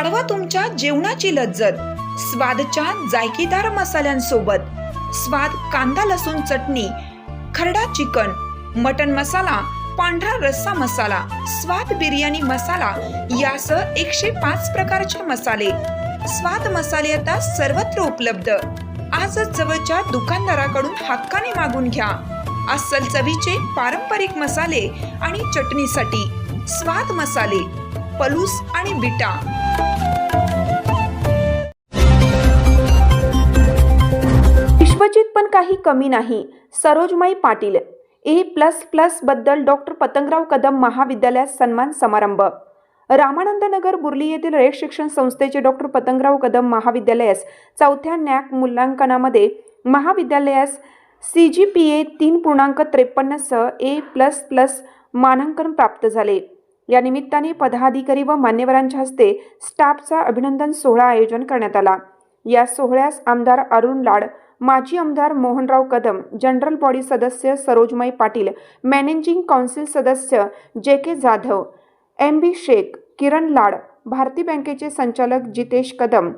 वाढवा तुमच्या जेवणाची लज्जत स्वादच्या जायकेदार मसाल्यांसोबत। स्वाद कांदा लसूण चटणी, खरडा चिकन, मटन मसाला, पांढरा रस्सा मसाला, स्वाद बिर्याणी मसाला यासह 105 प्रकारचे मसाले। स्वाद मसाले आता सर्वत्र उपलब्ध। आजच जवळच्या दुकानदाराकडून हक्काने मागून घ्या। अस्सल चवीचे पारंपरिक मसाले आणि चटणीसाठी स्वाद मसाले, पलूस आणि बिटा। विश्वजित पण काही कमी नाही। सरोजमाई पाटील A++ बद्दल डॉक्टर पतंगराव कदम महाविद्यालयात सन्मान समारंभ। रामानंद नगर बुर्ली येथील रयत शिक्षण संस्थेचे डॉक्टर पतंगराव कदम महाविद्यालयास चौथ्या नॅक मूल्यांकनामध्ये महाविद्यालयास CGPA 3.53 सह A++ मानांकन प्राप्त झाले। या निमित्ताने पदाधिकारी व मान्यवरांच्या हस्ते स्टाफचा अभिनंदन सोहळा आयोजन करण्यात आला। या सोहळ्यास आमदार अरुण लाड, माजी आमदार मोहनराव कदम, जनरल बॉडी सदस्य सरोजमाई पाटील, मॅनेजिंग काउन्सिल सदस्य JK जाधव, MB शेख, किरण लाड, भारती बँकेचे संचालक जितेश कदम,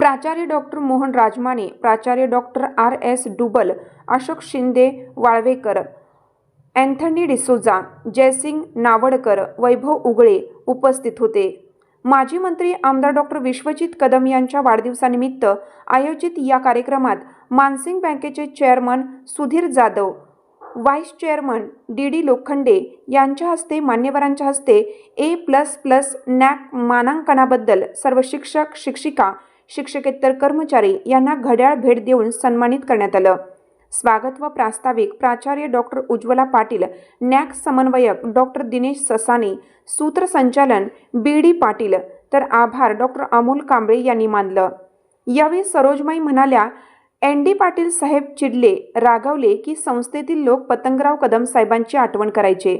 प्राचार्य डॉक्टर मोहन राजमाने, प्राचार्य डॉक्टर RS डुबल, अशोक शिंदे वाळवेकर, अँथनी डिसोजा, जयसिंग नावडकर, वैभव उगळे उपस्थित होते। माजी मंत्री आमदार डॉक्टर विश्वजित कदम यांच्या वाढदिवसानिमित्त आयोजित या कार्यक्रमात मानसिंग बँकेचे chairman Sudhir Jadhav, vice chairman DD Lokhande यांच्या हस्ते मान्यवरांच्या हस्ते A++ नॅक मानांकनाबद्दल सर्व शिक्षक, शिक्षिका, शिक्षकेतर कर्मचारी यांना घड्याळ भेट देऊन सन्मानित करण्यात आलं। स्वागत व प्रास्ताविक प्राचार्य डॉक्टर उज्ज्वला पाटील, नॅक समन्वयक डॉक्टर दिनेश ससानी, सूत्रसंचालन BD पाटील, तर आभार डॉक्टर अमोल कांबळे यांनी मानलं। यावेळी सरोजमाई म्हणाल्या, ND पाटील साहेब चिडले, रागावले की संस्थेतील लोक पतंगराव कदम साहेबांची आठवण करायचे।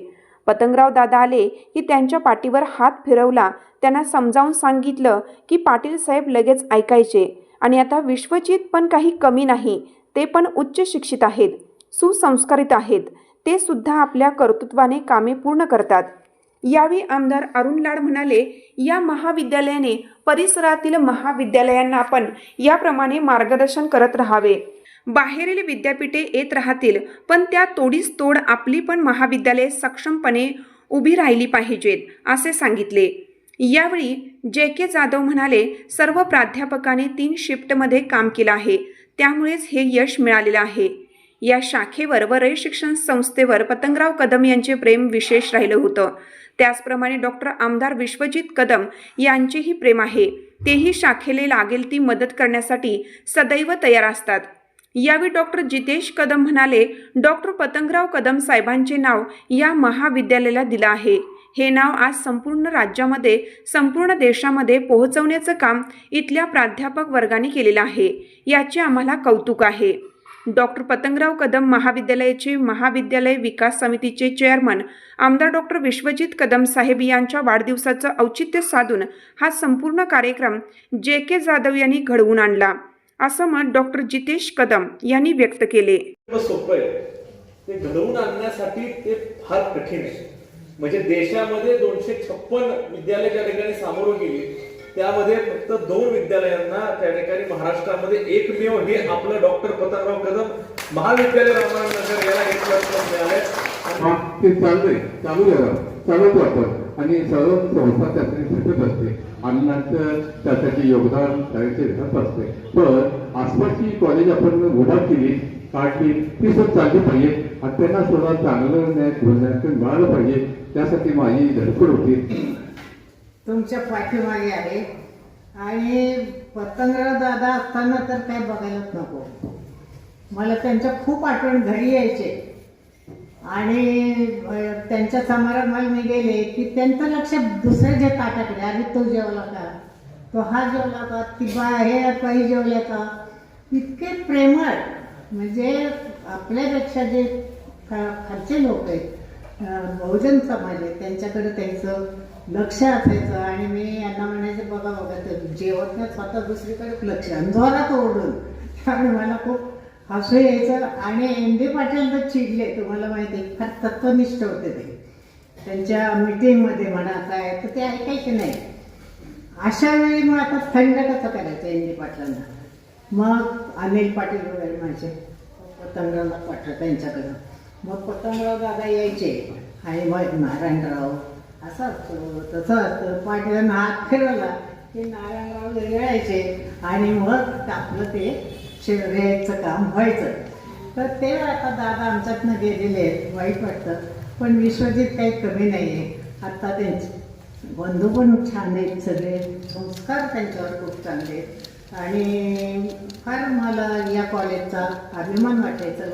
पतंगराव दादा आले की त्यांच्या पाठीवर हात फिरवला, त्यांना समजावून सांगितलं की पाटील साहेब लगेच ऐकायचे। आणि आता विश्वजित पण काही कमी नाही, ते पण उच्च शिक्षित आहेत, सुसंस्कारित आहेत, ते सुद्धा आपल्या कर्तृत्वाने कामे पूर्ण करतात। यावेळी आमदार अरुण लाड म्हणाले, या महाविद्यालयाने परिसरातील महाविद्यालयांना पण याप्रमाणे मार्गदर्शन करत राहावे। बाहेरील विद्यापीठे येत राहतील, पण त्या तोडीस तोड आपली पण महाविद्यालये सक्षमपणे उभी राहिली पाहिजेत असे सांगितले। यावेळी JK जाधव म्हणाले, सर्व प्राध्यापकांनी 3 शिफ्टमध्ये काम केलं आहे, त्यामुळेच हे यश मिळालेलं आहे। या शाखेवर व रयत शिक्षण संस्थेवर पतंगराव कदम यांचे प्रेम विशेष राहिलं होतं। त्याचप्रमाणे डॉक्टर आमदार विश्वजित कदम यांचेही प्रेम आहे, तेही शाखेला लागेल ती मदत करण्यासाठी सदैव तयार असतात। यावेळी डॉक्टर जितेश कदम म्हणाले, डॉक्टर पतंगराव कदम साहेबांचे नाव या महाविद्यालयाला दिलं आहे। हे नाव आज संपूर्ण राज्यामध्ये, संपूर्ण देशामध्ये पोहोचवण्याचं काम इथल्या प्राध्यापक वर्गाने केलेलं आहे, याचे आम्हाला कौतुक आहे। डॉक्टर पतंगराव कदम महाविद्यालयाचे महाविद्यालय विकास समितीचे चेअरमन आमदार डॉक्टर विश्वजित कदम साहेब यांच्या वाढदिवसाचं औचित्य साधून हा संपूर्ण कार्यक्रम JK जाधव यांनी घडवून आणला, असं मत डॉक्टर जितेश कदम यांनी व्यक्त केले। ते घडवून आणण्यासाठी ते फार कठीण आहे। म्हणजे देशामध्ये 256 विद्यालय ज्या ठिकाणी सामोरं गेली, त्यामध्ये फक्त 2 विद्यालयांना त्या ठिकाणी महाराष्ट्रामध्ये एकमेव हे आपलं डॉक्टर पतंगराव कदम महाविद्यालय रामानंद नगर याला A++ मिळाले। ते चालू आपण आणि सर्व संस्था त्यासाठी भेटत असते आणि नंतर त्यासाठी योगदान करायचे राहत असते। पण आसपासची कॉलेज आपण उभा केली, काढली, ती सुद्धा चालली पाहिजे आणि त्यांना सुद्धा चांगलं मूल्यांकन मिळालं पाहिजे, त्यासाठी माझी धडपड होती। तुमच्या पाठीमागे आहे आणि पतंगराव दादा असताना तर काही बघायलाच नको, मला त्यांच्या खूप आठवण घरी यायचे आणि त्यांच्या समारंभाला मी गेले की त्यांचं लक्ष दुसरे जे ताटाकडे, अरे तो जेवला का, तो हा जेवला का, ती हे काही जेवल्या का, इतके प्रेमळ, म्हणजे आपल्यापेक्षा जे खालचे लोक आहेत, बहुजन समाज आहे, त्यांच्याकडे त्यांचं लक्ष असायचं। आणि मी यांना म्हणायचे, बघा तर जेवत नाही, स्वतः दुसरीकडे लक्ष, जोरात ओरडून, त्यामुळे मला खूप हसू यायचं। आणि ND पाटील तर चिडले, तुम्हाला माहिती आहे, फार तत्वनिष्ठ होते ते, त्यांच्या मीटिंगमध्ये म्हणा काय तर ते ऐकायचे नाही। अशा वेळी मग आता थंड कसं करायचं एन डी पाटलांना. मग अनिल पाटील वगैरे माझे पतंगरावला पाठवलं त्यांच्याकडं. मग पतंगराव दादा यायचे आणि मग नारायणराव असं असतं तसं असतं. पाटलांना हात फिरवला की नारायणराव वेगळायचे आणि मग आपलं ते शिवरायचं काम व्हायचं. तर ते आता दादा आमच्यातनं गेलेले आहेत, वाईट वाटतं. पण विश्वजित काही कमी नाही आहे. आत्ता त्यांचे बंधू पण छान आहेत, सगळे संस्कार त्यांच्यावर खूप चांगले आहेत आणि फार मला या कॉलेजचा अभिमान वाटायचा.